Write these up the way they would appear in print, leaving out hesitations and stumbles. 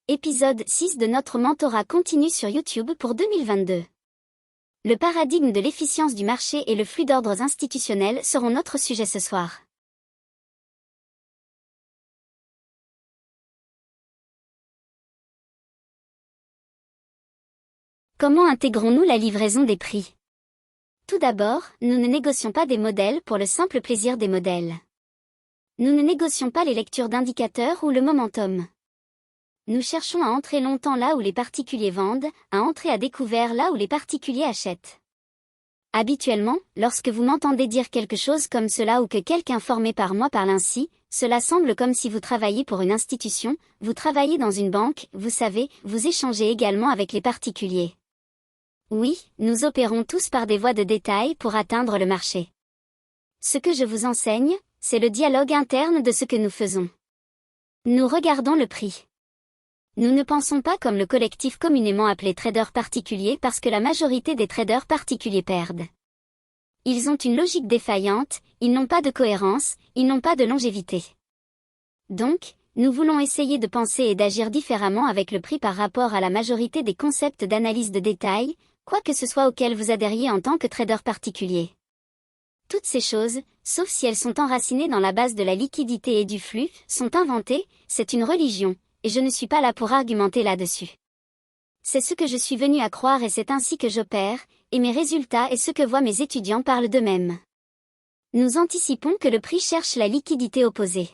Épisode 6 de notre mentorat continu sur YouTube pour 2022. Le paradigme de l'efficience du marché et le flux d'ordres institutionnels seront notre sujet ce soir. Comment intégrons-nous la livraison des prix? Tout d'abord, nous ne négocions pas des modèles pour le simple plaisir des modèles. Nous ne négocions pas les lectures d'indicateurs ou le momentum. Nous cherchons à entrer longtemps là où les particuliers vendent, à entrer à découvert là où les particuliers achètent. Habituellement, lorsque vous m'entendez dire quelque chose comme cela ou que quelqu'un formé par moi parle ainsi, cela semble comme si vous travailliez pour une institution, vous travaillez dans une banque, vous savez, vous échangez également avec les particuliers. Oui, nous opérons tous par des voies de détail pour atteindre le marché. Ce que je vous enseigne, c'est le dialogue interne de ce que nous faisons. Nous regardons le prix. Nous ne pensons pas comme le collectif communément appelé traders particuliers parce que la majorité des traders particuliers perdent. Ils ont une logique défaillante, ils n'ont pas de cohérence, ils n'ont pas de longévité. Donc, nous voulons essayer de penser et d'agir différemment avec le prix par rapport à la majorité des concepts d'analyse de détail, quoi que ce soit auquel vous adhériez en tant que trader particulier. Toutes ces choses, sauf si elles sont enracinées dans la base de la liquidité et du flux, sont inventées, c'est une religion. Et je ne suis pas là pour argumenter là-dessus. C'est ce que je suis venu à croire et c'est ainsi que j'opère, et mes résultats et ce que voient mes étudiants parlent d'eux-mêmes. Nous anticipons que le prix cherche la liquidité opposée.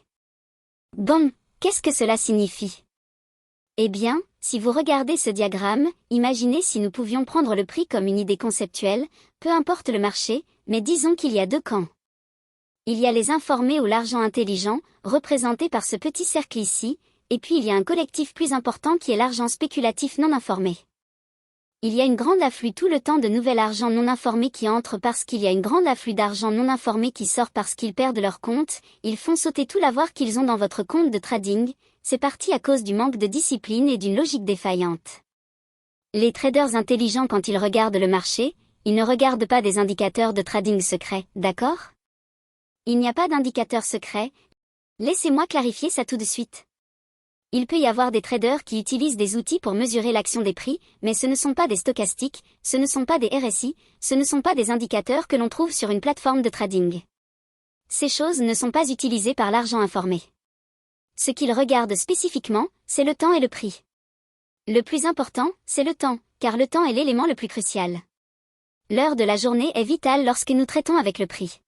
Bon, qu'est-ce que cela signifie? Eh bien, si vous regardez ce diagramme, imaginez si nous pouvions prendre le prix comme une idée conceptuelle, peu importe le marché, mais disons qu'il y a deux camps. Il y a les informés ou l'argent intelligent, représentés par ce petit cercle ici, et puis il y a un collectif plus important qui est l'argent spéculatif non informé. Il y a une grande afflux tout le temps de nouvel argent non informé qui entre parce qu'il y a une grande afflux d'argent non informé qui sort parce qu'ils perdent leur compte, ils font sauter tout l'avoir qu'ils ont dans votre compte de trading, c'est parti à cause du manque de discipline et d'une logique défaillante. Les traders intelligents quand ils regardent le marché, ils ne regardent pas des indicateurs de trading secrets, d'accord? Il n'y a pas d'indicateur secret. Laissez-moi clarifier ça tout de suite. Il peut y avoir des traders qui utilisent des outils pour mesurer l'action des prix, mais ce ne sont pas des stochastiques, ce ne sont pas des RSI, ce ne sont pas des indicateurs que l'on trouve sur une plateforme de trading. Ces choses ne sont pas utilisées par l'argent informé. Ce qu'ils regardent spécifiquement, c'est le temps et le prix. Le plus important, c'est le temps, car le temps est l'élément le plus crucial. L'heure de la journée est vitale lorsque nous traitons avec le prix.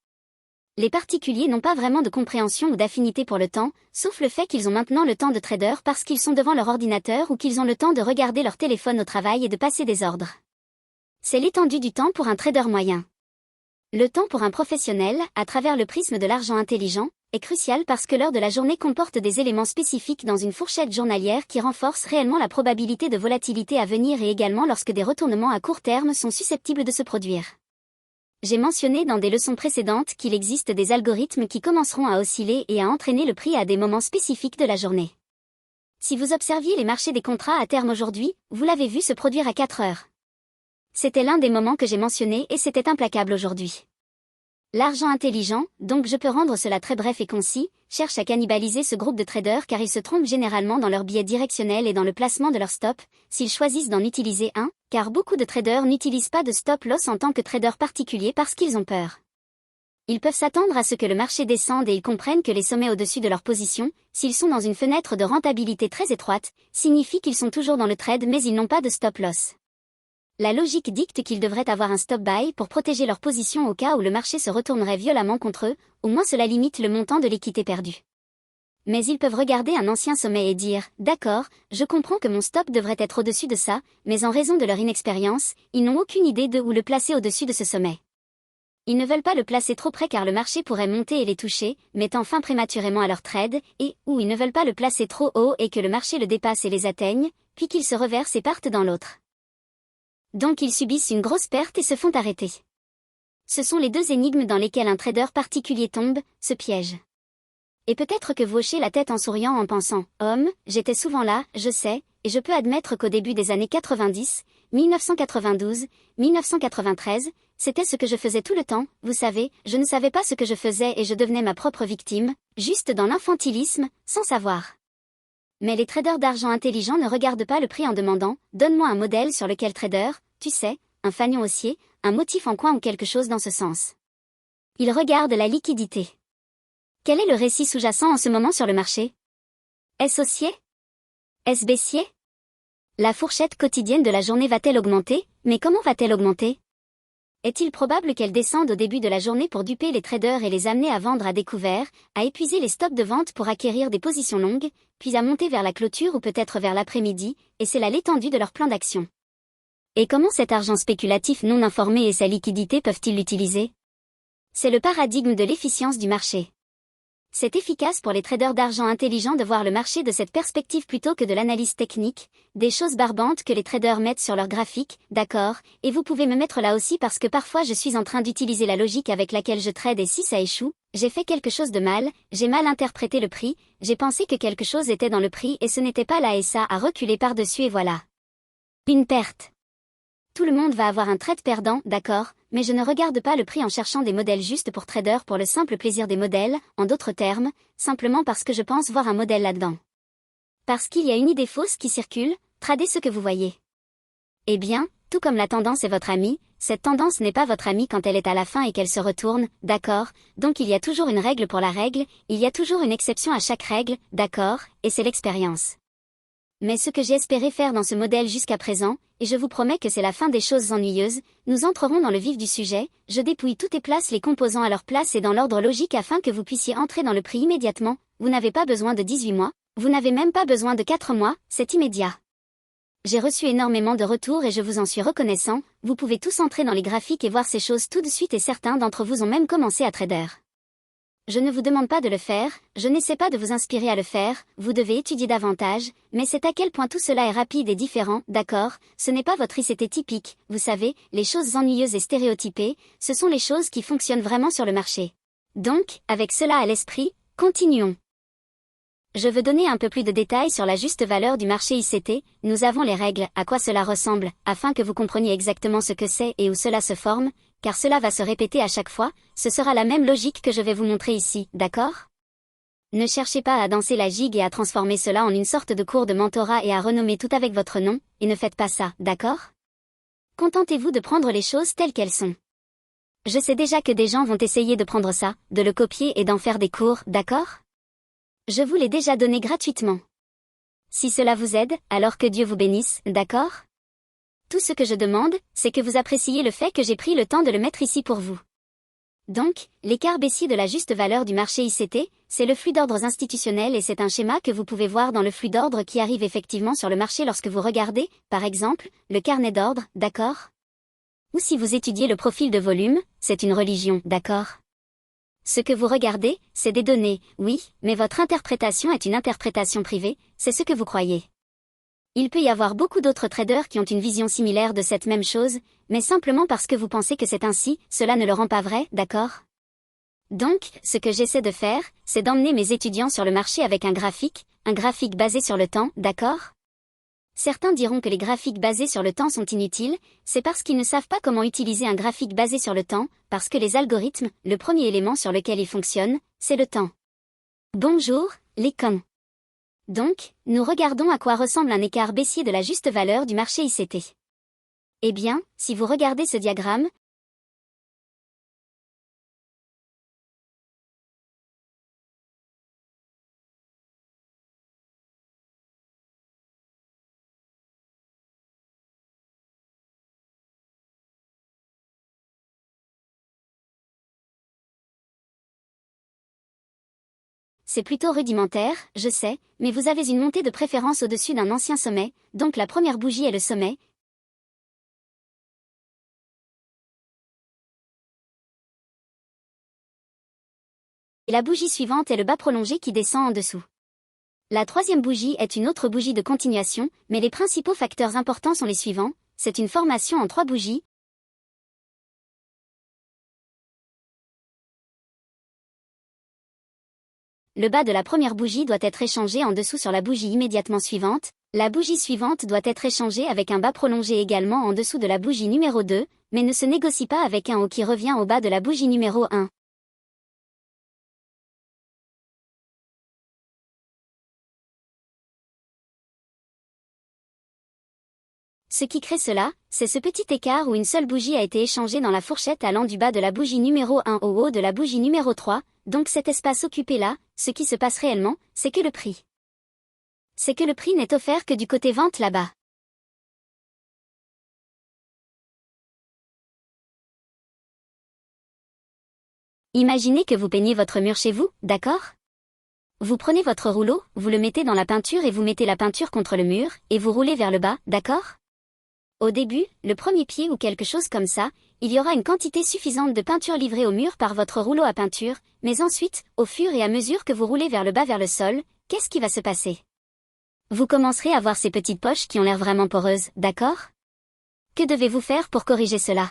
Les particuliers n'ont pas vraiment de compréhension ou d'affinité pour le temps, sauf le fait qu'ils ont maintenant le temps de trader parce qu'ils sont devant leur ordinateur ou qu'ils ont le temps de regarder leur téléphone au travail et de passer des ordres. C'est l'étendue du temps pour un trader moyen. Le temps pour un professionnel, à travers le prisme de l'argent intelligent, est crucial parce que l'heure de la journée comporte des éléments spécifiques dans une fourchette journalière qui renforcent réellement la probabilité de volatilité à venir et également lorsque des retournements à court terme sont susceptibles de se produire. J'ai mentionné dans des leçons précédentes qu'il existe des algorithmes qui commenceront à osciller et à entraîner le prix à des moments spécifiques de la journée. Si vous observiez les marchés des contrats à terme aujourd'hui, vous l'avez vu se produire à 4 heures. C'était l'un des moments que j'ai mentionné et c'était implacable aujourd'hui. L'argent intelligent, donc je peux rendre cela très bref et concis, cherche à cannibaliser ce groupe de traders car ils se trompent généralement dans leur biais directionnel et dans le placement de leur stop, s'ils choisissent d'en utiliser un, car beaucoup de traders n'utilisent pas de stop loss en tant que traders particuliers parce qu'ils ont peur. Ils peuvent s'attendre à ce que le marché descende et ils comprennent que les sommets au-dessus de leur position, s'ils sont dans une fenêtre de rentabilité très étroite, signifie qu'ils sont toujours dans le trade mais ils n'ont pas de stop loss. La logique dicte qu'ils devraient avoir un stop buy pour protéger leur position au cas où le marché se retournerait violemment contre eux, au moins cela limite le montant de l'équité perdue. Mais ils peuvent regarder un ancien sommet et dire « D'accord, je comprends que mon stop devrait être au-dessus de ça, mais en raison de leur inexpérience, ils n'ont aucune idée de où le placer au-dessus de ce sommet. » Ils ne veulent pas le placer trop près car le marché pourrait monter et les toucher, mettant fin prématurément à leur trade, et ou ils ne veulent pas le placer trop haut et que le marché le dépasse et les atteigne, puis qu'ils se reversent et partent dans l'autre. Donc ils subissent une grosse perte et se font arrêter. Ce sont les deux énigmes dans lesquelles un trader particulier tombe, se piège. Et peut-être que vous hochez la tête en souriant en pensant « Homme, j'étais souvent là, je sais, et je peux admettre qu'au début des années 90, 1992, 1993, c'était ce que je faisais tout le temps, vous savez, je ne savais pas ce que je faisais et je devenais ma propre victime, juste dans l'infantilisme, sans savoir. » Mais les traders d'argent intelligents ne regardent pas le prix en demandant « Donne-moi un modèle sur lequel trader, tu sais, un fanion haussier, un motif en coin ou quelque chose dans ce sens. » Ils regardent la liquidité. Quel est le récit sous-jacent en ce moment sur le marché? Est-ce haussier? Est-ce baissier? La fourchette quotidienne de la journée va-t-elle augmenter? Mais comment va-t-elle augmenter? Est-il probable qu'elle descende au début de la journée pour duper les traders et les amener à vendre à découvert, à épuiser les stocks de vente pour acquérir des positions longues, puis à monter vers la clôture ou peut-être vers l'après-midi, et c'est là l'étendue de leur plan d'action? Et comment cet argent spéculatif non informé et sa liquidité peuvent-ils l'utiliser? C'est le paradigme de l'efficience du marché. C'est efficace pour les traders d'argent intelligents de voir le marché de cette perspective plutôt que de l'analyse technique, des choses barbantes que les traders mettent sur leur graphique, d'accord, et vous pouvez me mettre là aussi parce que parfois je suis en train d'utiliser la logique avec laquelle je trade et si ça échoue, j'ai fait quelque chose de mal, j'ai mal interprété le prix, j'ai pensé que quelque chose était dans le prix et ce n'était pas là et ça a reculé par-dessus et voilà. Une perte. Tout le monde va avoir un trade perdant, d'accord, mais je ne regarde pas le prix en cherchant des modèles justes pour traders pour le simple plaisir des modèles, en d'autres termes, simplement parce que je pense voir un modèle là-dedans. Parce qu'il y a une idée fausse qui circule, tradez ce que vous voyez. Eh bien, tout comme la tendance est votre amie, cette tendance n'est pas votre amie quand elle est à la fin et qu'elle se retourne, d'accord, donc il y a toujours une règle pour la règle, il y a toujours une exception à chaque règle, d'accord, et c'est l'expérience. Mais ce que j'ai espéré faire dans ce modèle jusqu'à présent, et je vous promets que c'est la fin des choses ennuyeuses, nous entrerons dans le vif du sujet, je dépouille tout et place les composants à leur place et dans l'ordre logique afin que vous puissiez entrer dans le prix immédiatement, vous n'avez pas besoin de 18 mois, vous n'avez même pas besoin de 4 mois, c'est immédiat. J'ai reçu énormément de retours et je vous en suis reconnaissant, vous pouvez tous entrer dans les graphiques et voir ces choses tout de suite et certains d'entre vous ont même commencé à trader. Je ne vous demande pas de le faire, je n'essaie pas de vous inspirer à le faire, vous devez étudier davantage, mais c'est à quel point tout cela est rapide et différent, d'accord, ce n'est pas votre ICT typique, vous savez, les choses ennuyeuses et stéréotypées, ce sont les choses qui fonctionnent vraiment sur le marché. Donc, avec cela à l'esprit, continuons. Je veux donner un peu plus de détails sur la juste valeur du marché ICT, nous avons les règles, à quoi cela ressemble, afin que vous compreniez exactement ce que c'est et où cela se forme, car cela va se répéter à chaque fois, ce sera la même logique que je vais vous montrer ici, d'accord? Ne cherchez pas à danser la gigue et à transformer cela en une sorte de cours de mentorat et à renommer tout avec votre nom, et ne faites pas ça, d'accord? Contentez-vous de prendre les choses telles qu'elles sont. Je sais déjà que des gens vont essayer de prendre ça, de le copier et d'en faire des cours, d'accord? Je vous l'ai déjà donné gratuitement. Si cela vous aide, alors que Dieu vous bénisse, d'accord? Tout ce que je demande, c'est que vous appréciez le fait que j'ai pris le temps de le mettre ici pour vous. Donc, l'écart baissier de la juste valeur du marché ICT, c'est le flux d'ordres institutionnels et c'est un schéma que vous pouvez voir dans le flux d'ordres qui arrive effectivement sur le marché lorsque vous regardez, par exemple, le carnet d'ordre, d'accord? Ou si vous étudiez le profil de volume, c'est une religion, d'accord? Ce que vous regardez, c'est des données, oui, mais votre interprétation est une interprétation privée, c'est ce que vous croyez. Il peut y avoir beaucoup d'autres traders qui ont une vision similaire de cette même chose, mais simplement parce que vous pensez que c'est ainsi, cela ne le rend pas vrai, d'accord? Donc, ce que j'essaie de faire, c'est d'emmener mes étudiants sur le marché avec un graphique basé sur le temps, d'accord? Certains diront que les graphiques basés sur le temps sont inutiles, c'est parce qu'ils ne savent pas comment utiliser un graphique basé sur le temps, parce que les algorithmes, le premier élément sur lequel ils fonctionnent, c'est le temps. Bonjour, les cons. Donc, nous regardons à quoi ressemble un écart baissier de la juste valeur du marché ICT. Eh bien, si vous regardez ce diagramme, c'est plutôt rudimentaire, je sais, mais vous avez une montée de préférence au-dessus d'un ancien sommet, donc la première bougie est le sommet. Et la bougie suivante est le bas prolongé qui descend en dessous. La troisième bougie est une autre bougie de continuation, mais les principaux facteurs importants sont les suivants, c'est une formation en 3 bougies. Le bas de la première bougie doit être échangé en dessous sur la bougie immédiatement suivante, la bougie suivante doit être échangée avec un bas prolongé également en dessous de la bougie numéro 2, mais ne se négocie pas avec un haut qui revient au bas de la bougie numéro 1. Ce qui crée cela, c'est ce petit écart où une seule bougie a été échangée dans la fourchette allant du bas de la bougie numéro 1 au haut de la bougie numéro 3, donc cet espace occupé là, ce qui se passe réellement, c'est que le prix. C'est que le prix n'est offert que du côté vente là-bas. Imaginez que vous peignez votre mur chez vous, d'accord? Vous prenez votre rouleau, vous le mettez dans la peinture et vous mettez la peinture contre le mur, et vous roulez vers le bas, d'accord? Au début, le premier pied ou quelque chose comme ça, il y aura une quantité suffisante de peinture livrée au mur par votre rouleau à peinture, mais ensuite, au fur et à mesure que vous roulez vers le bas vers le sol, qu'est-ce qui va se passer? Vous commencerez à voir ces petites poches qui ont l'air vraiment poreuses, d'accord? Que devez-vous faire pour corriger cela?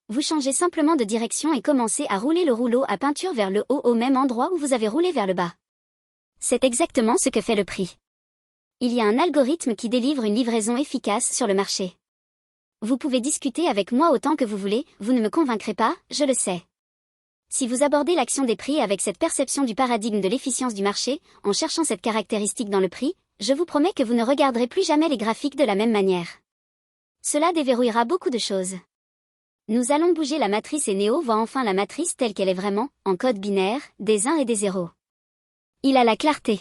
Vous changez simplement de direction et commencez à rouler le rouleau à peinture vers le haut au même endroit où vous avez roulé vers le bas. C'est exactement ce que fait le prix. Il y a un algorithme qui délivre une livraison efficace sur le marché. Vous pouvez discuter avec moi autant que vous voulez, vous ne me convaincrez pas, je le sais. Si vous abordez l'action des prix avec cette perception du paradigme de l'efficience du marché, en cherchant cette caractéristique dans le prix, je vous promets que vous ne regarderez plus jamais les graphiques de la même manière. Cela déverrouillera beaucoup de choses. Nous allons bouger la matrice et Néo voit enfin la matrice telle qu'elle est vraiment, en code binaire, des 1 et des 0. Il a la clarté.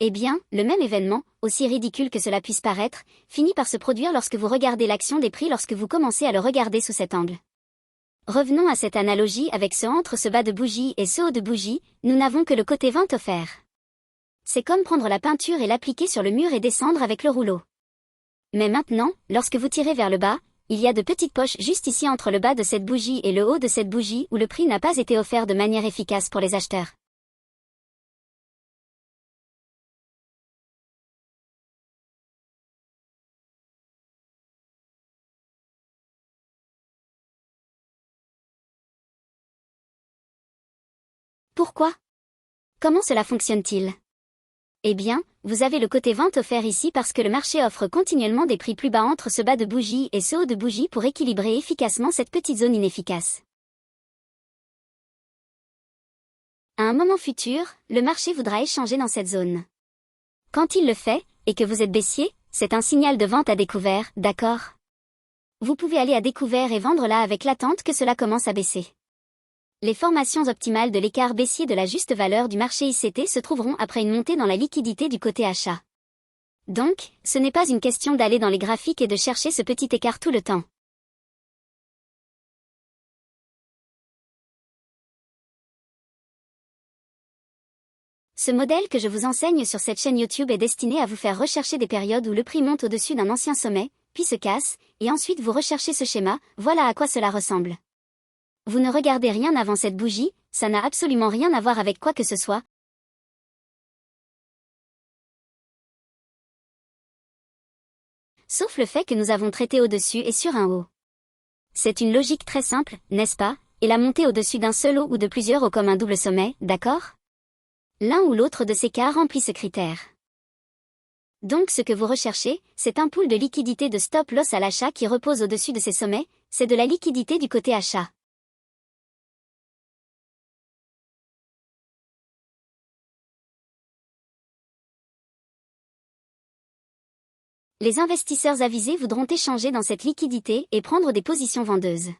Eh bien, le même événement, aussi ridicule que cela puisse paraître, finit par se produire lorsque vous regardez l'action des prix lorsque vous commencez à le regarder sous cet angle. Revenons à cette analogie avec ce entre ce bas de bougie et ce haut de bougie, nous n'avons que le côté vente offert. C'est comme prendre la peinture et l'appliquer sur le mur et descendre avec le rouleau. Mais maintenant, lorsque vous tirez vers le bas, il y a de petites poches juste ici entre le bas de cette bougie et le haut de cette bougie où le prix n'a pas été offert de manière efficace pour les acheteurs. Pourquoi? Comment cela fonctionne-t-il? Eh bien, vous avez le côté vente offert ici parce que le marché offre continuellement des prix plus bas entre ce bas de bougie et ce haut de bougie pour équilibrer efficacement cette petite zone inefficace. À un moment futur, le marché voudra échanger dans cette zone. Quand il le fait, et que vous êtes baissier, c'est un signal de vente à découvert, d'accord? Vous pouvez aller à découvert et vendre là avec l'attente que cela commence à baisser. Les formations optimales de l'écart baissier de la juste valeur du marché ICT se trouveront après une montée dans la liquidité du côté achat. Donc, ce n'est pas une question d'aller dans les graphiques et de chercher ce petit écart tout le temps. Ce modèle que je vous enseigne sur cette chaîne YouTube est destiné à vous faire rechercher des périodes où le prix monte au-dessus d'un ancien sommet, puis se casse, et ensuite vous recherchez ce schéma, voilà à quoi cela ressemble. Vous ne regardez rien avant cette bougie, ça n'a absolument rien à voir avec quoi que ce soit. Sauf le fait que nous avons traité au-dessus et sur un haut. C'est une logique très simple, n'est-ce pas, et la montée au-dessus d'un seul haut ou de plusieurs hauts comme un double sommet, d'accord? L'un ou l'autre de ces cas remplit ce critère. Donc ce que vous recherchez, c'est un pool de liquidité de stop-loss à l'achat qui repose au-dessus de ces sommets, c'est de la liquidité du côté achat. Les investisseurs avisés voudront échanger dans cette liquidité et prendre des positions vendeuses.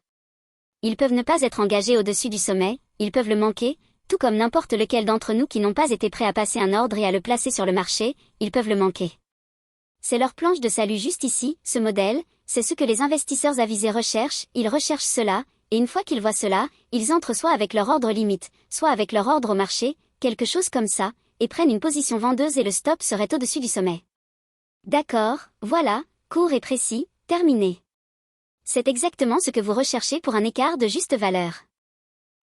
Ils peuvent ne pas être engagés au-dessus du sommet, ils peuvent le manquer, tout comme n'importe lequel d'entre nous qui n'ont pas été prêts à passer un ordre et à le placer sur le marché, ils peuvent le manquer. C'est leur planche de salut juste ici, ce modèle, c'est ce que les investisseurs avisés recherchent, ils recherchent cela, et une fois qu'ils voient cela, ils entrent soit avec leur ordre limite, soit avec leur ordre au marché, quelque chose comme ça, et prennent une position vendeuse et le stop serait au-dessus du sommet. D'accord, voilà, court et précis, terminé. C'est exactement ce que vous recherchez pour un écart de juste valeur.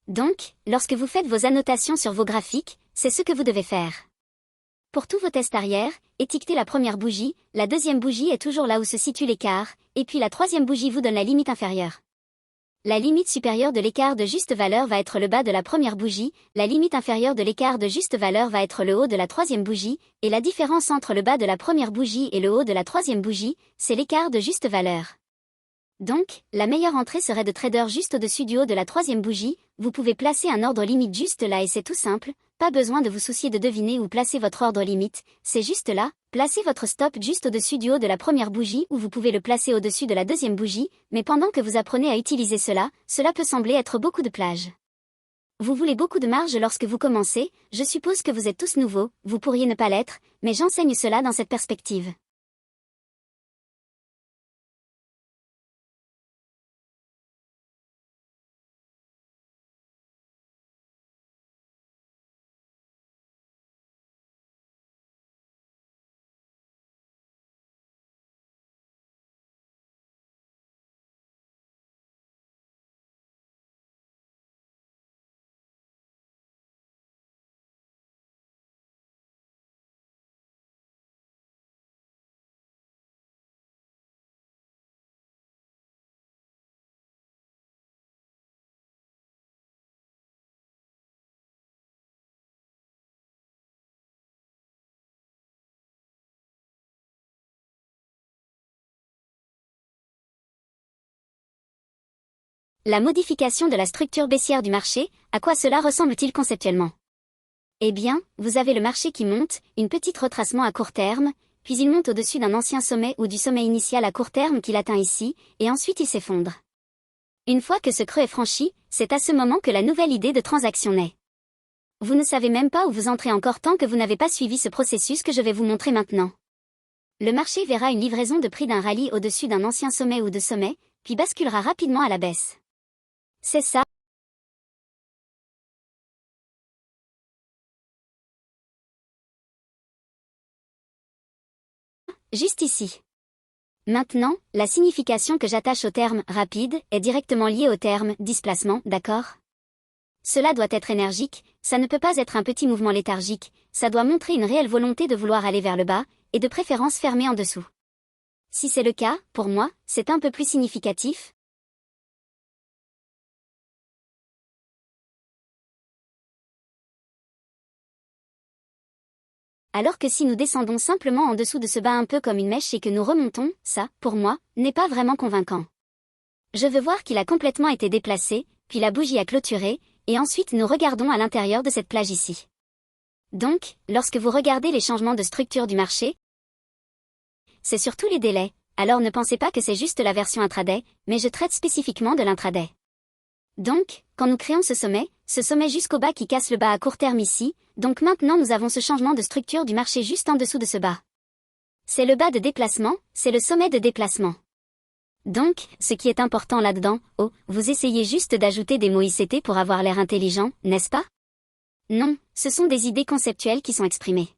Donc, lorsque vous faites vos annotations sur vos graphiques, c'est ce que vous devez faire. Pour tous vos tests arrière, étiquetez la première bougie, la deuxième bougie est toujours là où se situe l'écart, et puis la troisième bougie vous donne la limite inférieure. La limite supérieure de l'écart de juste valeur va être le bas de la première bougie, la limite inférieure de l'écart de juste valeur va être le haut de la troisième bougie, et la différence entre le bas de la première bougie et le haut de la troisième bougie, c'est l'écart de juste valeur. Donc, la meilleure entrée serait de trader juste au-dessus du haut de la troisième bougie, vous pouvez placer un ordre limite juste là et c'est tout simple, pas besoin de vous soucier de deviner où placer votre ordre limite, c'est juste là, placez votre stop juste au-dessus du haut de la première bougie ou vous pouvez le placer au-dessus de la deuxième bougie, mais pendant que vous apprenez à utiliser cela, cela peut sembler être beaucoup de plage. Vous voulez beaucoup de marge lorsque vous commencez, je suppose que vous êtes tous nouveaux, vous pourriez ne pas l'être, mais j'enseigne cela dans cette perspective. La modification de la structure baissière du marché, à quoi cela ressemble-t-il conceptuellement? Eh bien, vous avez le marché qui monte, une petite retracement à court terme, puis il monte au-dessus d'un ancien sommet ou du sommet initial à court terme qu'il atteint ici, et ensuite il s'effondre. Une fois que ce creux est franchi, c'est à ce moment que la nouvelle idée de transaction naît. Vous ne savez même pas où vous entrez encore tant que vous n'avez pas suivi ce processus que je vais vous montrer maintenant. Le marché verra une livraison de prix d'un rallye au-dessus d'un ancien sommet ou de sommet, puis basculera rapidement à la baisse. C'est ça. Juste ici. Maintenant, la signification que j'attache au terme « rapide » est directement liée au terme « displacement », d'accord? Cela doit être énergique, ça ne peut pas être un petit mouvement léthargique, ça doit montrer une réelle volonté de vouloir aller vers le bas, et de préférence fermer en dessous. Si c'est le cas, pour moi, c'est un peu plus significatif. Alors que si nous descendons simplement en dessous de ce bas un peu comme une mèche et que nous remontons, ça, pour moi, n'est pas vraiment convaincant. Je veux voir qu'il a complètement été déplacé, puis la bougie a clôturé, et ensuite nous regardons à l'intérieur de cette plage ici. Donc, lorsque vous regardez les changements de structure du marché, c'est surtout les délais, alors ne pensez pas que c'est juste la version intraday, mais je traite spécifiquement de l'intraday. Donc, quand nous créons ce sommet jusqu'au bas qui casse le bas à court terme ici, donc maintenant nous avons ce changement de structure du marché juste en dessous de ce bas. C'est le bas de déplacement, c'est le sommet de déplacement. Donc, ce qui est important là-dedans, vous essayez juste d'ajouter des mots ICT pour avoir l'air intelligent, n'est-ce pas? Non, ce sont des idées conceptuelles qui sont exprimées.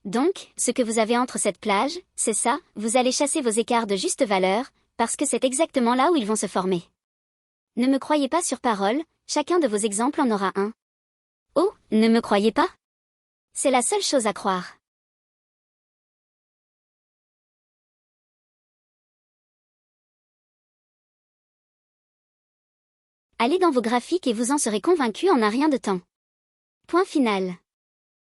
Donc, ce que vous avez entre cette plage, c'est ça, vous allez chasser vos écarts de juste valeur, parce que c'est exactement là où ils vont se former. Ne me croyez pas sur parole, chacun de vos exemples en aura un. Oh, ne me croyez pas? C'est la seule chose à croire. Allez dans vos graphiques et vous en serez convaincu en un rien de temps. Point final.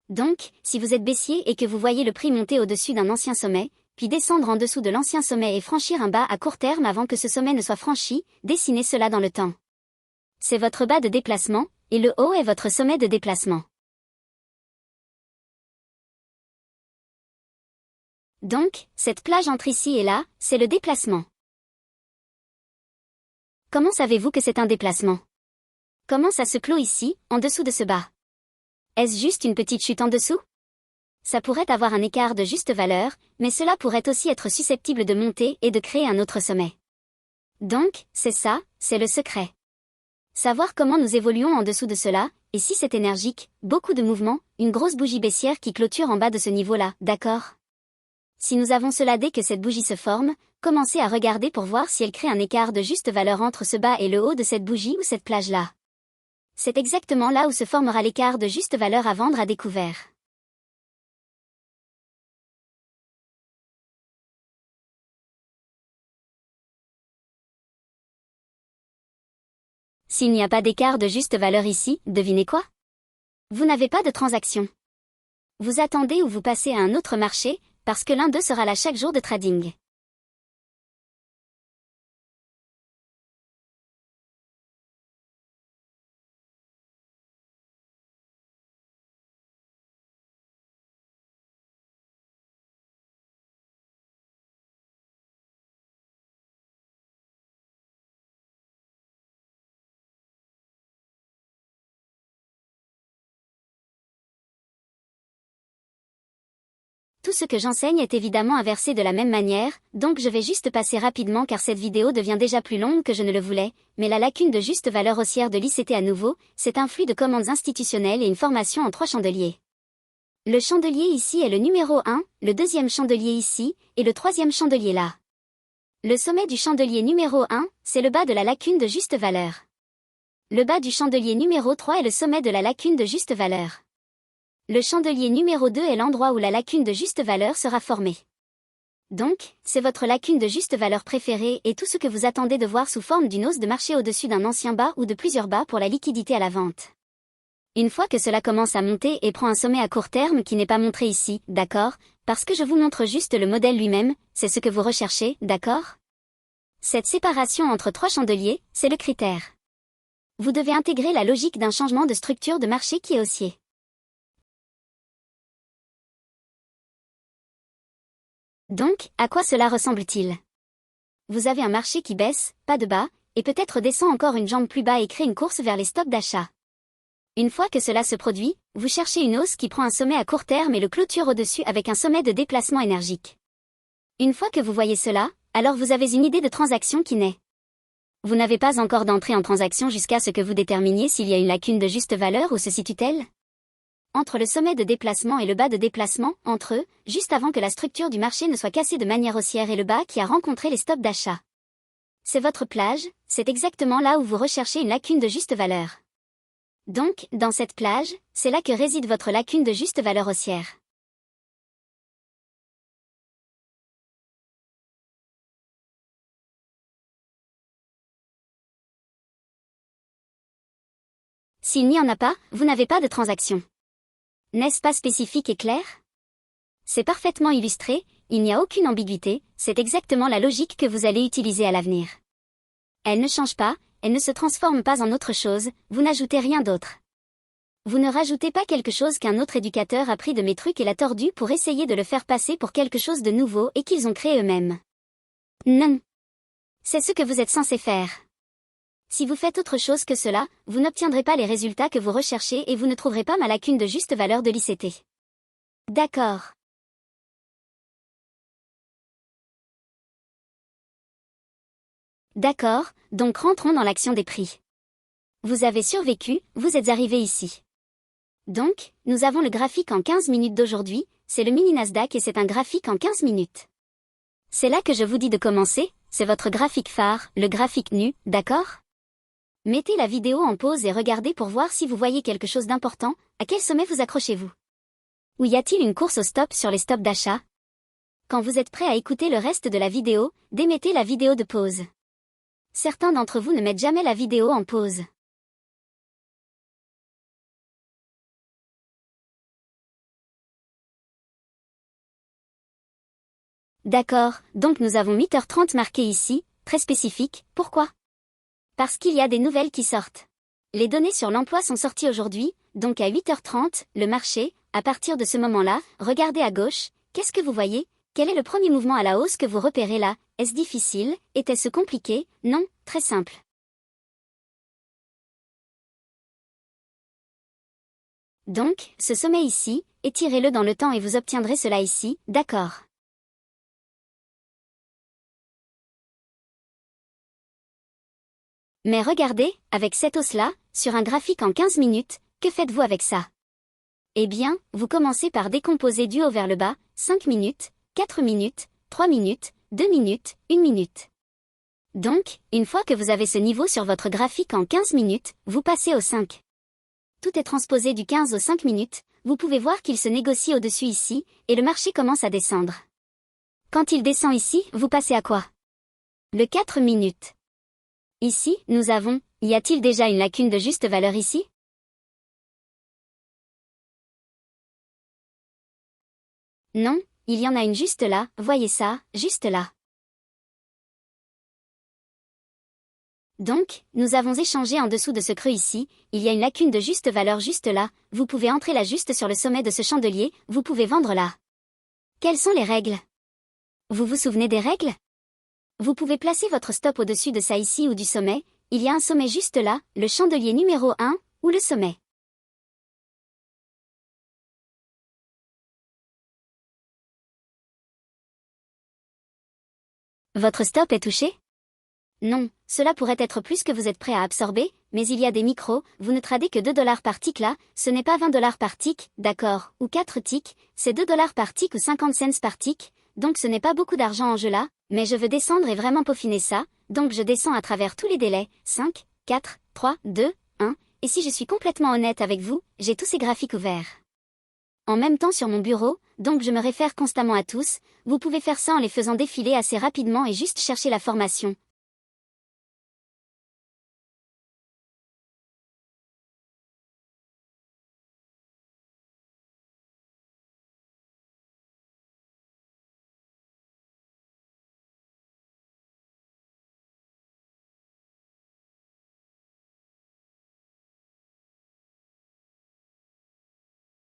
Donc, si vous êtes baissier et que vous voyez le prix monter au-dessus d'un ancien sommet, puis descendre en dessous de l'ancien sommet et franchir un bas à court terme avant que ce sommet ne soit franchi, dessinez cela dans le temps. C'est votre bas de déplacement, et le haut est votre sommet de déplacement. Donc, cette plage entre ici et là, c'est le déplacement. Comment savez-vous que c'est un déplacement? Comment ça se clôt ici, en dessous de ce bas? Est-ce juste une petite chute en dessous? Ça pourrait avoir un écart de juste valeur, mais cela pourrait aussi être susceptible de monter et de créer un autre sommet. Donc, c'est ça, c'est le secret. Savoir comment nous évoluons en dessous de cela, et si c'est énergique, beaucoup de mouvements, une grosse bougie baissière qui clôture en bas de ce niveau-là, d'accord? Si nous avons cela dès que cette bougie se forme, commencez à regarder pour voir si elle crée un écart de juste valeur entre ce bas et le haut de cette bougie ou cette plage-là. C'est exactement là où se formera l'écart de juste valeur à vendre à découvert. S'il n'y a pas d'écart de juste valeur ici, devinez quoi? Vous n'avez pas de transaction. Vous attendez ou vous passez à un autre marché, parce que l'un d'eux sera là chaque jour de trading. Tout ce que j'enseigne est évidemment inversé de la même manière, donc je vais juste passer rapidement car cette vidéo devient déjà plus longue que je ne le voulais, mais la lacune de juste valeur haussière de l'ICT à nouveau, c'est un flux de commandes institutionnelles et une formation en 3 chandeliers. Le chandelier ici est le numéro 1, le deuxième chandelier ici, et le troisième chandelier là. Le sommet du chandelier numéro 1, c'est le bas de la lacune de juste valeur. Le bas du chandelier numéro 3 est le sommet de la lacune de juste valeur. Le chandelier numéro 2 est l'endroit où la lacune de juste valeur sera formée. Donc, c'est votre lacune de juste valeur préférée et tout ce que vous attendez de voir sous forme d'une hausse de marché au-dessus d'un ancien bas ou de plusieurs bas pour la liquidité à la vente. Une fois que cela commence à monter et prend un sommet à court terme qui n'est pas montré ici, d'accord, parce que je vous montre juste le modèle lui-même, c'est ce que vous recherchez, d'accord? Cette séparation entre 3 chandeliers, c'est le critère. Vous devez intégrer la logique d'un changement de structure de marché qui est haussier. Donc, à quoi cela ressemble-t-il? Vous avez un marché qui baisse, pas de bas, et peut-être descend encore une jambe plus bas et crée une course vers les stops d'achat. Une fois que cela se produit, vous cherchez une hausse qui prend un sommet à court terme et le clôture au-dessus avec un sommet de déplacement énergique. Une fois que vous voyez cela, alors vous avez une idée de transaction qui naît. Vous n'avez pas encore d'entrée en transaction jusqu'à ce que vous déterminiez s'il y a une lacune de juste valeur où se situe-t-elle? Entre le sommet de déplacement et le bas de déplacement, entre eux, juste avant que la structure du marché ne soit cassée de manière haussière et le bas qui a rencontré les stops d'achat. C'est votre plage, c'est exactement là où vous recherchez une lacune de juste valeur. Donc, dans cette plage, c'est là que réside votre lacune de juste valeur haussière. S'il n'y en a pas, vous n'avez pas de transaction. N'est-ce pas spécifique et clair? C'est parfaitement illustré, il n'y a aucune ambiguïté, c'est exactement la logique que vous allez utiliser à l'avenir. Elle ne change pas, elle ne se transforme pas en autre chose, vous n'ajoutez rien d'autre. Vous ne rajoutez pas quelque chose qu'un autre éducateur a pris de mes trucs et l'a tordu pour essayer de le faire passer pour quelque chose de nouveau et qu'ils ont créé eux-mêmes. Non. C'est ce que vous êtes censé faire. Si vous faites autre chose que cela, vous n'obtiendrez pas les résultats que vous recherchez et vous ne trouverez pas ma lacune de juste valeur de l'ICT. D'accord. D'accord, donc rentrons dans l'action des prix. Vous avez survécu, vous êtes arrivé ici. Donc, nous avons le graphique en 15 minutes d'aujourd'hui, c'est le mini Nasdaq et c'est un graphique en 15 minutes. C'est là que je vous dis de commencer, c'est votre graphique phare, le graphique nu, d'accord? Mettez la vidéo en pause et regardez pour voir si vous voyez quelque chose d'important, à quel sommet vous accrochez-vous? Ou y a-t-il une course au stop sur les stops d'achat? Quand vous êtes prêt à écouter le reste de la vidéo, démettez la vidéo de pause. Certains d'entre vous ne mettent jamais la vidéo en pause. D'accord, donc nous avons 8h30 marqué ici, très spécifique, pourquoi? Parce qu'il y a des nouvelles qui sortent. Les données sur l'emploi sont sorties aujourd'hui, donc à 8h30, le marché, à partir de ce moment-là, regardez à gauche, qu'est-ce que vous voyez? Quel est le premier mouvement à la hausse que vous repérez là? Est-ce difficile? Était-ce compliqué? Non, très simple. Donc, ce sommet ici, étirez-le dans le temps et vous obtiendrez cela ici, d'accord. Mais regardez, avec cette hausse-là, sur un graphique en 15 minutes, que faites-vous avec ça? Eh bien, vous commencez par décomposer du haut vers le bas, 5 minutes, 4 minutes, 3 minutes, 2 minutes, 1 minute. Donc, une fois que vous avez ce niveau sur votre graphique en 15 minutes, vous passez au 5. Tout est transposé du 15 au 5 minutes, vous pouvez voir qu'il se négocie au-dessus ici, et le marché commence à descendre. Quand il descend ici, vous passez à quoi? Le 4 minutes. Ici, nous avons, y a-t-il déjà une lacune de juste valeur ici? Non, il y en a une juste là, voyez ça, juste là. Donc, nous avons échangé en dessous de ce creux ici, il y a une lacune de juste valeur juste là, vous pouvez entrer là juste sur le sommet de ce chandelier, vous pouvez vendre là. Quelles sont les règles? Vous vous souvenez des règles? Vous pouvez placer votre stop au-dessus de ça ici ou du sommet, il y a un sommet juste là, le chandelier numéro 1, ou le sommet. Votre stop est touché? Non, cela pourrait être plus que vous êtes prêt à absorber, mais il y a des micros, vous ne tradez que 2 $ par tick là, ce n'est pas 20 $ par tick, d'accord, ou 4 ticks, c'est 2 $ par tick ou 50 cents par tick, donc ce n'est pas beaucoup d'argent en jeu là, mais je veux descendre et vraiment peaufiner ça, donc je descends à travers tous les délais, 5, 4, 3, 2, 1, et si je suis complètement honnête avec vous, j'ai tous ces graphiques ouverts en même temps sur mon bureau, donc je me réfère constamment à tous, vous pouvez faire ça en les faisant défiler assez rapidement et juste chercher la formation.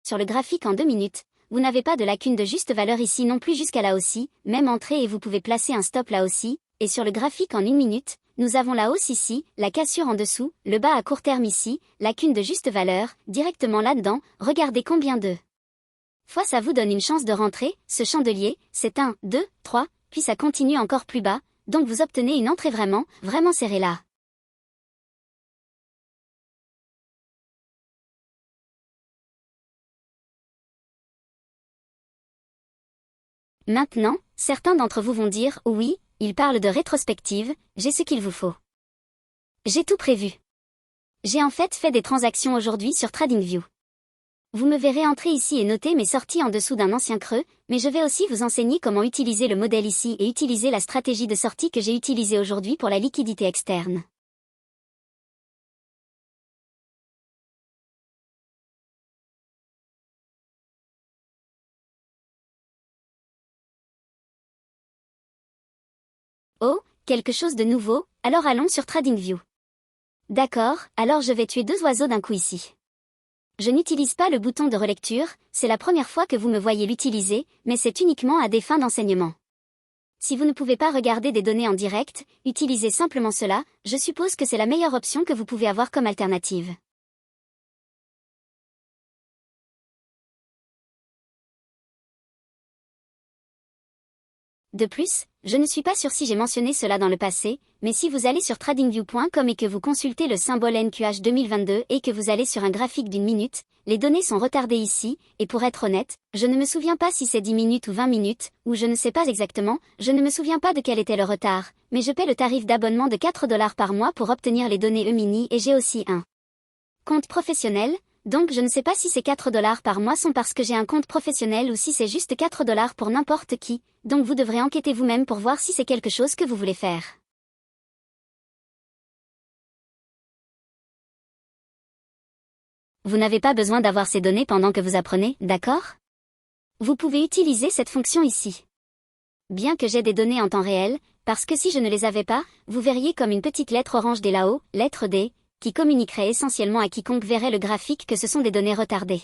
Sur le graphique en 2 minutes, vous n'avez pas de lacune de juste valeur ici non plus jusqu'à là aussi, même entrée et vous pouvez placer un stop là aussi, et sur le graphique en 1 minute, nous avons la hausse ici, la cassure en dessous, le bas à court terme ici, lacune de juste valeur, directement là-dedans, regardez combien de fois ça vous donne une chance de rentrer, ce chandelier, c'est 1, 2, 3, puis ça continue encore plus bas, donc vous obtenez une entrée vraiment, vraiment serrée là. Maintenant, certains d'entre vous vont dire « Oui, il parle de rétrospective, j'ai ce qu'il vous faut. J'ai tout prévu. J'ai en fait des transactions aujourd'hui sur TradingView. Vous me verrez entrer ici et noter mes sorties en dessous d'un ancien creux, mais je vais aussi vous enseigner comment utiliser le modèle ici et utiliser la stratégie de sortie que j'ai utilisée aujourd'hui pour la liquidité externe. Oh, quelque chose de nouveau, alors allons sur TradingView. D'accord, alors je vais tuer 2 oiseaux d'un coup ici. Je n'utilise pas le bouton de relecture, c'est la première fois que vous me voyez l'utiliser, mais c'est uniquement à des fins d'enseignement. Si vous ne pouvez pas regarder des données en direct, utilisez simplement cela, je suppose que c'est la meilleure option que vous pouvez avoir comme alternative. De plus, je ne suis pas sûr si j'ai mentionné cela dans le passé, mais si vous allez sur tradingview.com et que vous consultez le symbole NQH 2022 et que vous allez sur un graphique d'1 minute, les données sont retardées ici, et pour être honnête, je ne me souviens pas si c'est 10 minutes ou 20 minutes, ou je ne sais pas exactement, je ne me souviens pas de quel était le retard, mais je paie le tarif d'abonnement de 4 $ par mois pour obtenir les données E-mini et j'ai aussi un compte professionnel, donc je ne sais pas si ces 4 $ par mois sont parce que j'ai un compte professionnel ou si c'est juste 4 $ pour n'importe qui, donc vous devrez enquêter vous-même pour voir si c'est quelque chose que vous voulez faire. Vous n'avez pas besoin d'avoir ces données pendant que vous apprenez, d'accord? Vous pouvez utiliser cette fonction ici. Bien que j'ai des données en temps réel, parce que si je ne les avais pas, vous verriez comme une petite lettre orange D là-haut, lettre D, qui communiquerait essentiellement à quiconque verrait le graphique que ce sont des données retardées.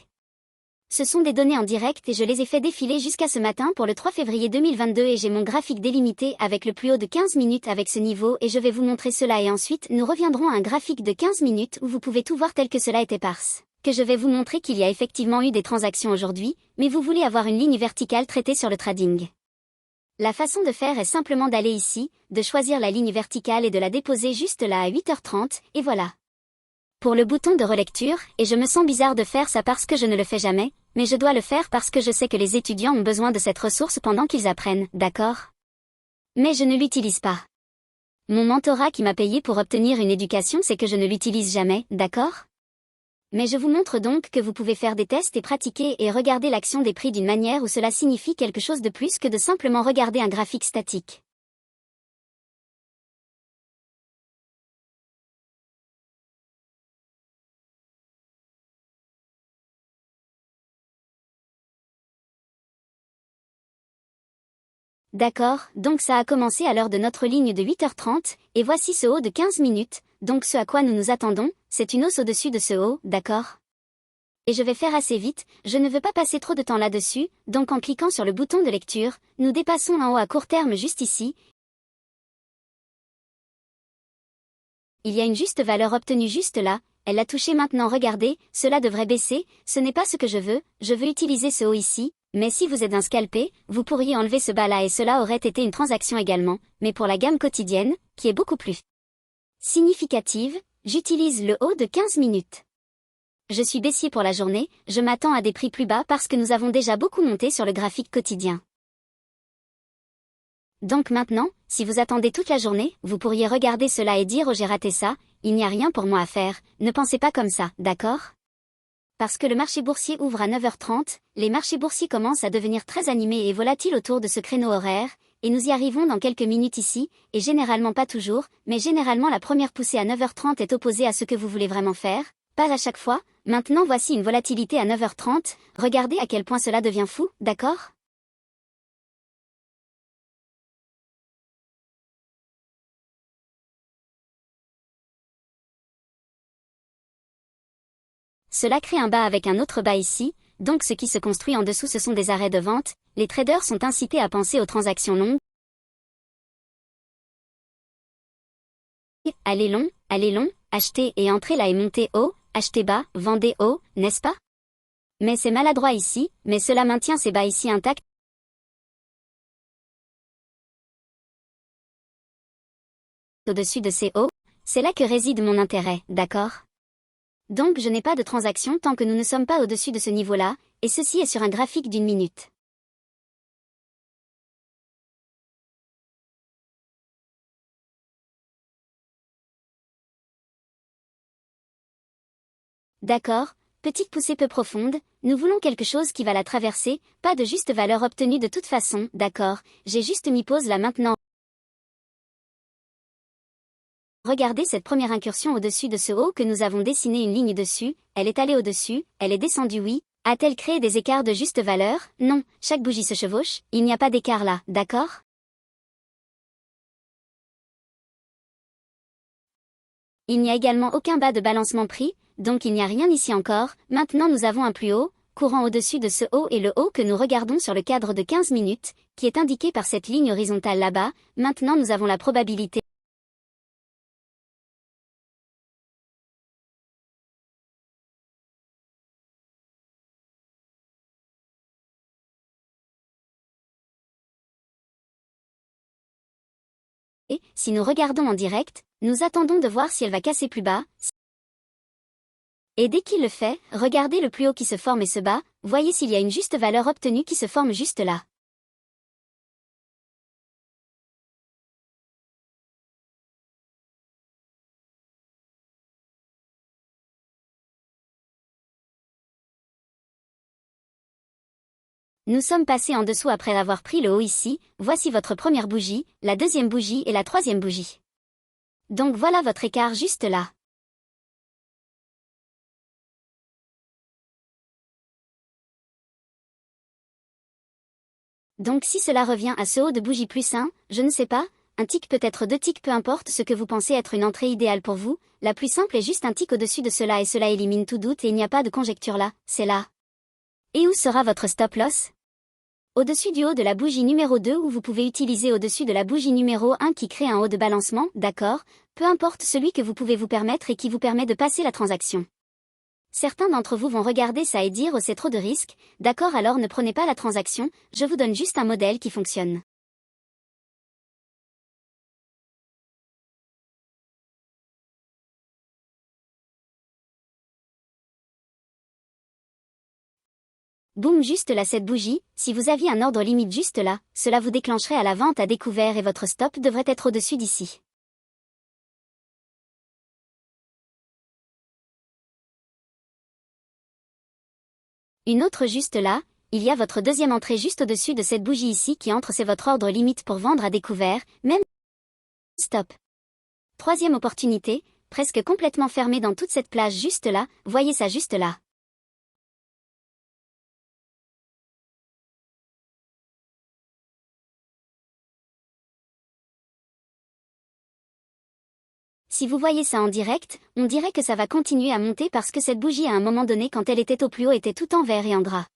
Ce sont des données en direct et je les ai fait défiler jusqu'à ce matin pour le 3 février 2022 et j'ai mon graphique délimité avec le plus haut de 15 minutes avec ce niveau et je vais vous montrer cela et ensuite nous reviendrons à un graphique de 15 minutes où vous pouvez tout voir tel que cela est éparse. Que je vais vous montrer qu'il y a effectivement eu des transactions aujourd'hui, mais vous voulez avoir une ligne verticale traitée sur le trading. La façon de faire est simplement d'aller ici, de choisir la ligne verticale et de la déposer juste là à 8h30, et voilà. Pour le bouton de relecture, et je me sens bizarre de faire ça parce que je ne le fais jamais, mais je dois le faire parce que je sais que les étudiants ont besoin de cette ressource pendant qu'ils apprennent, d'accord? Mais je ne l'utilise pas. Mon mentorat qui m'a payé pour obtenir une éducation c'est que je ne l'utilise jamais, d'accord? Mais je vous montre donc que vous pouvez faire des tests et pratiquer et regarder l'action des prix d'une manière où cela signifie quelque chose de plus que de simplement regarder un graphique statique. D'accord, donc ça a commencé à l'heure de notre ligne de 8h30, et voici ce haut de 15 minutes, donc ce à quoi nous nous attendons, c'est une hausse au-dessus de ce haut, d'accord? Et je vais faire assez vite, je ne veux pas passer trop de temps là-dessus, donc en cliquant sur le bouton de lecture, nous dépassons un haut à court terme juste ici. Il y a une juste valeur obtenue juste là, elle l'a touché maintenant regardez, cela devrait baisser, ce n'est pas ce que je veux utiliser ce haut ici, Mais si vous êtes un scalpé, vous pourriez enlever ce bas-là et cela aurait été une transaction également, mais pour la gamme quotidienne, qui est beaucoup plus significative, j'utilise le haut de 15 minutes. Je suis baissier pour la journée, je m'attends à des prix plus bas parce que nous avons déjà beaucoup monté sur le graphique quotidien. Donc maintenant, si vous attendez toute la journée, vous pourriez regarder cela et dire « Oh j'ai raté ça, il n'y a rien pour moi à faire », ne pensez pas comme ça, d'accord ? Parce que le marché boursier ouvre à 9h30, les marchés boursiers commencent à devenir très animés et volatiles autour de ce créneau horaire, et nous y arrivons dans quelques minutes ici, et généralement pas toujours, mais généralement la première poussée à 9h30 est opposée à ce que vous voulez vraiment faire, pas à chaque fois. Maintenant voici une volatilité à 9h30, regardez à quel point cela devient fou, d'accord ? Cela crée un bas avec un autre bas ici, donc ce qui se construit en dessous ce sont des arrêts de vente, les traders sont incités à penser aux transactions longues. Allez long, achetez et entrez là et montez haut, achetez bas, vendez haut, n'est-ce pas? Mais c'est maladroit ici, mais cela maintient ces bas ici intacts. Au-dessus de ces hauts, c'est là que réside mon intérêt, d'accord? Donc je n'ai pas de transaction tant que nous ne sommes pas au-dessus de ce niveau-là, et ceci est sur un graphique d'une minute. D'accord, petite poussée peu profonde, nous voulons quelque chose qui va la traverser, pas de juste valeur obtenue de toute façon, d'accord, j'ai juste mis pause là maintenant. Regardez cette première incursion au-dessus de ce haut que nous avons dessiné une ligne dessus, elle est allée au-dessus, elle est descendue oui. A-t-elle créé des écarts de juste valeur? Non, chaque bougie se chevauche, il n'y a pas d'écart là, d'accord? Il n'y a également aucun bas de balancement prix, donc il n'y a rien ici encore. Maintenant nous avons un plus haut, courant au-dessus de ce haut et le haut que nous regardons sur le cadre de 15 minutes, qui est indiqué par cette ligne horizontale là-bas. Maintenant nous avons la probabilité et, si nous regardons en direct, nous attendons de voir si elle va casser plus bas. Et dès qu'il le fait, regardez le plus haut qui se forme et se bat, voyez s'il y a une juste valeur obtenue qui se forme juste là. Nous sommes passés en dessous après avoir pris le haut ici, voici votre première bougie, la deuxième bougie et la troisième bougie. Donc voilà votre écart juste là. Donc si cela revient à ce haut de bougie plus 1, je ne sais pas, un tic peut-être 2 tics peu importe ce que vous pensez être une entrée idéale pour vous, la plus simple est juste un tic au-dessus de cela et cela élimine tout doute et il n'y a pas de conjecture là, c'est là. Et où sera votre stop loss? Au-dessus du haut de la bougie numéro 2 ou vous pouvez utiliser au-dessus de la bougie numéro 1 qui crée un haut de balancement, d'accord, peu importe celui que vous pouvez vous permettre et qui vous permet de passer la transaction. Certains d'entre vous vont regarder ça et dire « Oh c'est trop de risques », d'accord alors ne prenez pas la transaction, je vous donne juste un modèle qui fonctionne. Boum juste là cette bougie, si vous aviez un ordre limite juste là, cela vous déclencherait à la vente à découvert et votre stop devrait être au-dessus d'ici. Une autre juste là, il y a votre deuxième entrée juste au-dessus de cette bougie ici qui entre c'est votre ordre limite pour vendre à découvert, même stop. Troisième opportunité, presque complètement fermée dans toute cette plage juste là, voyez ça juste là. Si vous voyez ça en direct, on dirait que ça va continuer à monter parce que cette bougie à un moment donné quand elle était au plus haut était tout en vert et en gras.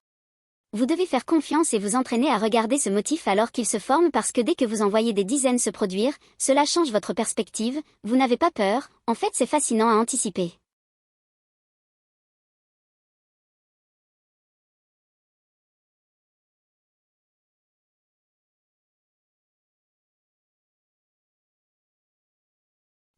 Vous devez faire confiance et vous entraîner à regarder ce motif alors qu'il se forme parce que dès que vous en voyez des dizaines se produire, cela change votre perspective, vous n'avez pas peur, en fait c'est fascinant à anticiper.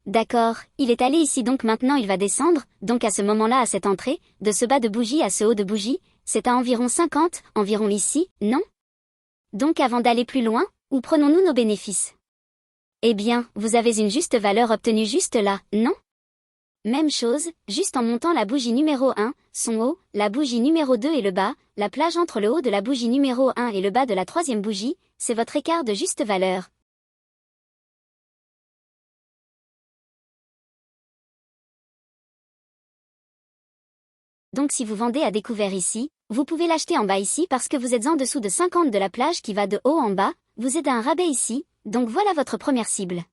D'accord, il est allé ici donc maintenant il va descendre, donc à ce moment-là à cette entrée, de ce bas de bougie à ce haut de bougie, c'est à environ 50, environ ici, non? Donc avant d'aller plus loin, où prenons-nous nos bénéfices? Eh bien, vous avez une juste valeur obtenue juste là, non? Même chose, juste en montant la bougie numéro 1, son haut, la bougie numéro 2 et le bas, la plage entre le haut de la bougie numéro 1 et le bas de la troisième bougie, c'est votre écart de juste valeur. Donc si vous vendez à découvert ici, vous pouvez l'acheter en bas ici parce que vous êtes en dessous de 50 de la plage qui va de haut en bas, vous êtes à un rabais ici, donc voilà votre première cible.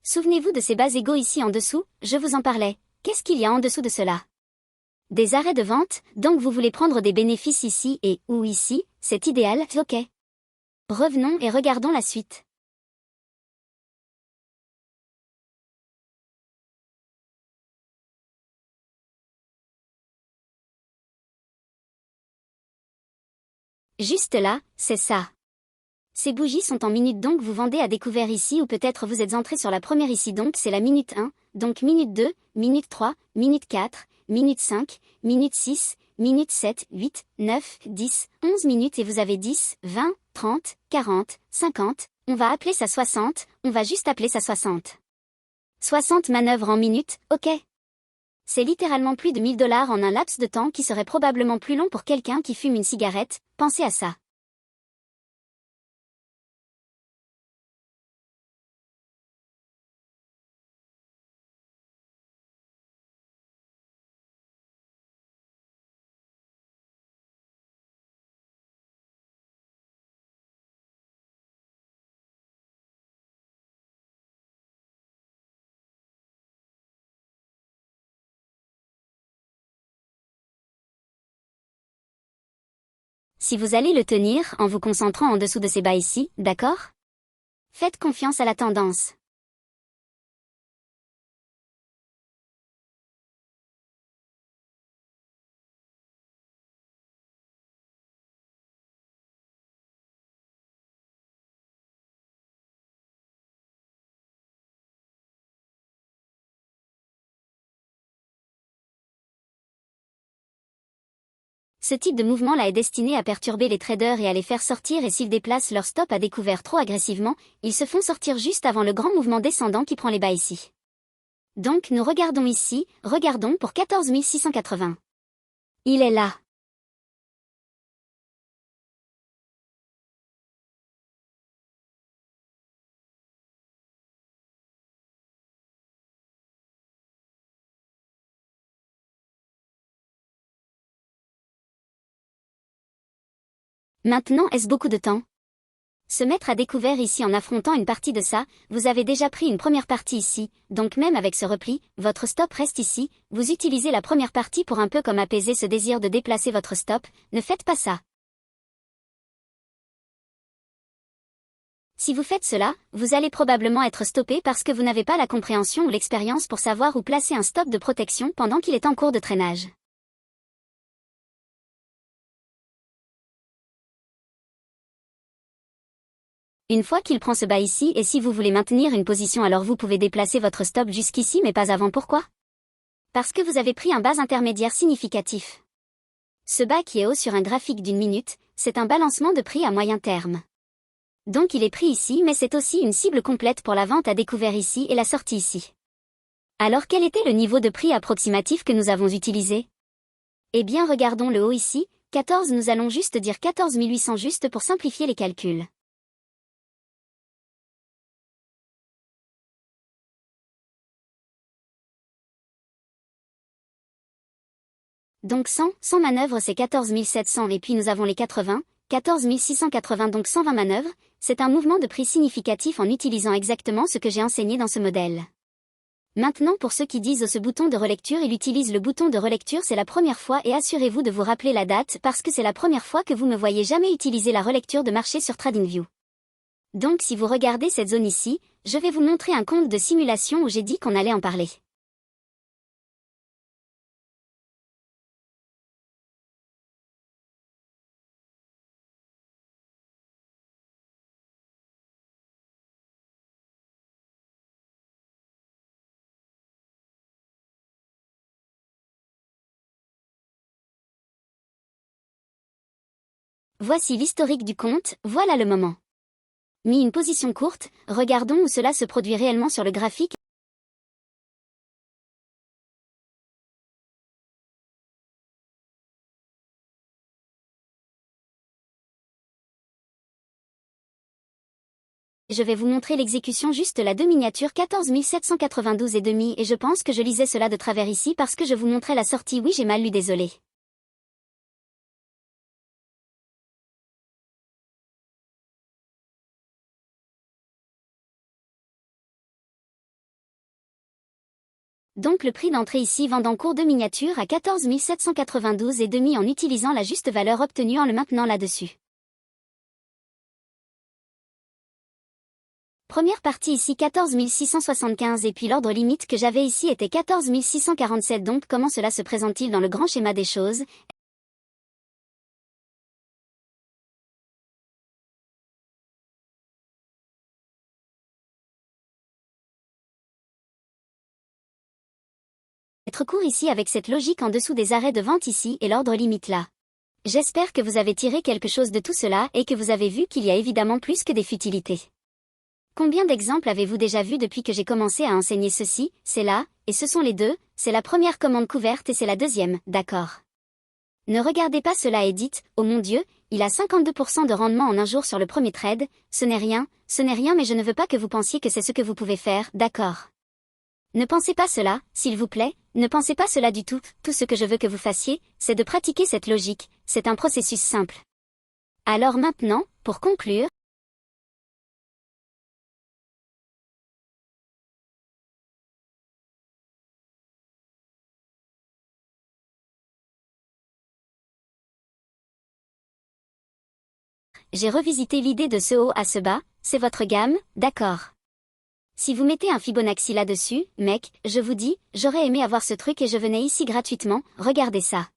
Souvenez-vous de ces bas égaux ici en dessous, je vous en parlais. Qu'est-ce qu'il y a en dessous de cela? Des arrêts de vente, donc vous voulez prendre des bénéfices ici et ou ici, c'est idéal, ok. Revenons et regardons la suite. Juste là, c'est ça. Ces bougies sont en minutes donc vous vendez à découvert ici ou peut-être vous êtes entré sur la première ici donc c'est la minute 1, donc minute 2, minute 3, minute 4, minute 5, minute 6, minute 7, 8, 9, 10, 11 minutes et vous avez 10, 20, 30, 40, 50, on va appeler ça 60, on va juste appeler ça 60. 60 manœuvres en minute, ok. C'est littéralement plus de 1000 $ en un laps de temps qui serait probablement plus long pour quelqu'un qui fume une cigarette, pensez à ça. Si vous allez le tenir en vous concentrant en dessous de ces bas ici, d'accord? Faites confiance à la tendance. Ce type de mouvement-là est destiné à perturber les traders et à les faire sortir et s'ils déplacent leur stop à découvert trop agressivement, ils se font sortir juste avant le grand mouvement descendant qui prend les bas ici. Donc nous regardons ici, regardons pour 14 680. Il est là. Maintenant est-ce beaucoup de temps? Se mettre à découvert ici en affrontant une partie de ça, vous avez déjà pris une première partie ici, donc même avec ce repli, votre stop reste ici, vous utilisez la première partie pour un peu comme apaiser ce désir de déplacer votre stop, ne faites pas ça. Si vous faites cela, vous allez probablement être stoppé parce que vous n'avez pas la compréhension ou l'expérience pour savoir où placer un stop de protection pendant qu'il est en cours de traînage. Une fois qu'il prend ce bas ici et si vous voulez maintenir une position alors vous pouvez déplacer votre stop jusqu'ici mais pas avant pourquoi? Parce que vous avez pris un bas intermédiaire significatif. Ce bas qui est haut sur un graphique d'une minute, c'est un balancement de prix à moyen terme. Donc il est pris ici mais c'est aussi une cible complète pour la vente à découvert ici et la sortie ici. Alors quel était le niveau de prix approximatif que nous avons utilisé? Eh bien regardons le haut ici, 14 nous allons juste dire 14 800 juste pour simplifier les calculs. Donc 100 manœuvres c'est 14 700 et puis nous avons les 80, 14 680 donc 120 manœuvres, c'est un mouvement de prix significatif en utilisant exactement ce que j'ai enseigné dans ce modèle. Maintenant pour ceux qui disent ce bouton de relecture il utilise le bouton de relecture c'est la première fois et assurez-vous de vous rappeler la date parce que c'est la première fois que vous me voyez jamais utiliser la relecture de marché sur TradingView. Donc si vous regardez cette zone ici, je vais vous montrer un compte de simulation où j'ai dit qu'on allait en parler. Voici l'historique du compte, voilà le moment. Mis une position courte, regardons où cela se produit réellement sur le graphique. Je vais vous montrer l'exécution juste là de miniature 14 792 et demi et je pense que je lisais cela de travers ici parce que je vous montrais la sortie. Oui, j'ai mal lu, désolé. Donc le prix d'entrée ici vend en cours de miniature à 14 792 et demi en utilisant la juste valeur obtenue en le maintenant là-dessus. Première partie ici 14 675 et puis l'ordre limite que j'avais ici était 14 647. Donc comment cela se présente-t-il dans le grand schéma des choses? Être court ici avec cette logique en dessous des arrêts de vente ici et l'ordre limite là. J'espère que vous avez tiré quelque chose de tout cela et que vous avez vu qu'il y a évidemment plus que des futilités. Combien d'exemples avez-vous déjà vu depuis que j'ai commencé à enseigner ceci? C'est là, et ce sont les deux, c'est la première commande couverte et c'est la deuxième, d'accord. Ne regardez pas cela et dites, oh mon Dieu, il a 52% de rendement en un jour sur le premier trade, ce n'est rien, mais je ne veux pas que vous pensiez que c'est ce que vous pouvez faire, d'accord. Ne pensez pas cela, s'il vous plaît, ne pensez pas cela du tout, tout ce que je veux que vous fassiez, c'est de pratiquer cette logique, c'est un processus simple. Alors maintenant, pour conclure, j'ai revisité l'idée de ce haut à ce bas, c'est votre gamme, d'accord. Si vous mettez un Fibonacci là-dessus, mec, je vous dis, j'aurais aimé avoir ce truc et je venais ici gratuitement, regardez ça.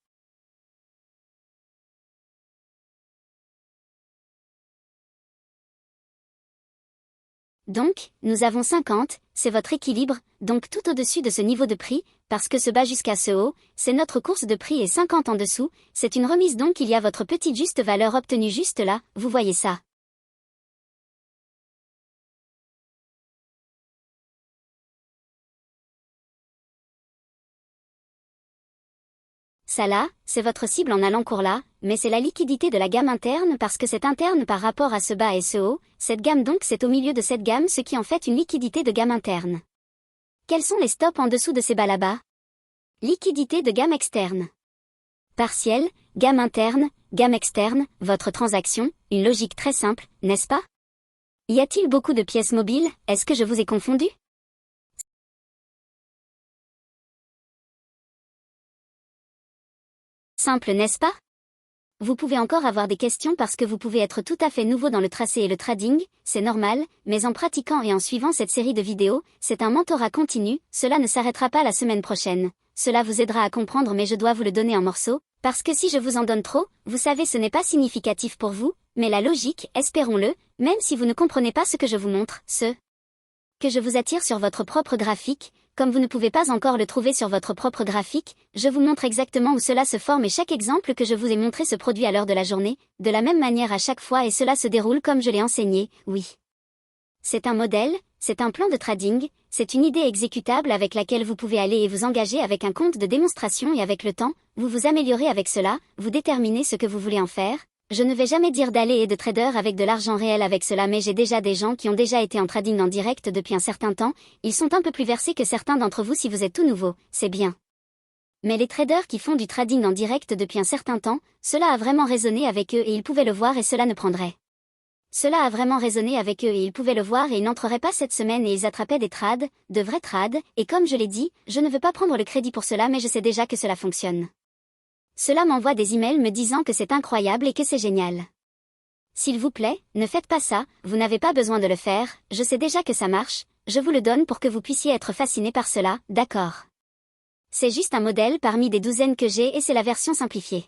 Donc, nous avons 50, c'est votre équilibre, donc tout au-dessus de ce niveau de prix, parce que ce bas jusqu'à ce haut, c'est notre course de prix et 50 en dessous, c'est une remise donc il y a votre petite juste valeur obtenue juste là, vous voyez ça. Ça là, c'est votre cible en allant court là, mais c'est la liquidité de la gamme interne parce que c'est interne par rapport à ce bas et ce haut, cette gamme donc c'est au milieu de cette gamme ce qui en fait une liquidité de gamme interne. Quels sont les stops en dessous de ces bas là-bas? Liquidité de gamme externe. Partiel, gamme interne, gamme externe, votre transaction, une logique très simple, n'est-ce pas? Y a-t-il beaucoup de pièces mobiles? Est-ce que je vous ai confondu? Simple, n'est-ce pas? Vous pouvez encore avoir des questions parce que vous pouvez être tout à fait nouveau dans le tracé et le trading, c'est normal, mais en pratiquant et en suivant cette série de vidéos, c'est un mentorat continu, cela ne s'arrêtera pas la semaine prochaine. Cela vous aidera à comprendre mais je dois vous le donner en morceaux, parce que si je vous en donne trop, vous savez ce n'est pas significatif pour vous, mais la logique, espérons-le, même si vous ne comprenez pas ce que je vous montre, ce que je vous attire sur votre propre graphique, comme vous ne pouvez pas encore le trouver sur votre propre graphique, je vous montre exactement où cela se forme et chaque exemple que je vous ai montré se produit à l'heure de la journée, de la même manière à chaque fois et cela se déroule comme je l'ai enseigné, oui. C'est un modèle, c'est un plan de trading, c'est une idée exécutable avec laquelle vous pouvez aller et vous engager avec un compte de démonstration et avec le temps, vous vous améliorez avec cela, vous déterminez ce que vous voulez en faire. Je ne vais jamais dire d'aller et de trader avec de l'argent réel avec cela mais j'ai déjà des gens qui ont déjà été en trading en direct depuis un certain temps, ils sont un peu plus versés que certains d'entre vous si vous êtes tout nouveau, c'est bien. Mais les traders qui font du trading en direct depuis un certain temps, cela a vraiment résonné avec eux et ils pouvaient le voir et cela ne prendrait. Cela a vraiment résonné avec eux et ils pouvaient le voir et ils n'entreraient pas cette semaine et ils attrapaient des trades, de vrais trades, et comme je l'ai dit, je ne veux pas prendre le crédit pour cela mais je sais déjà que cela fonctionne. Cela m'envoie des emails me disant que c'est incroyable et que c'est génial. S'il vous plaît, ne faites pas ça, vous n'avez pas besoin de le faire, je sais déjà que ça marche, je vous le donne pour que vous puissiez être fasciné par cela, d'accord. C'est juste un modèle parmi des douzaines que j'ai et c'est la version simplifiée.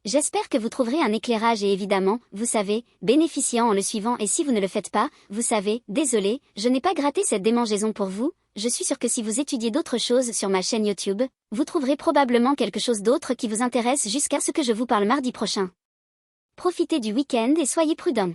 J'espère que vous trouverez un éclairage et évidemment, vous savez, bénéficiant en le suivant et si vous ne le faites pas, vous savez, désolé, je n'ai pas gratté cette démangeaison pour vous, je suis sûr que si vous étudiez d'autres choses sur ma chaîne YouTube, vous trouverez probablement quelque chose d'autre qui vous intéresse jusqu'à ce que je vous parle mardi prochain. Profitez du week-end et soyez prudents.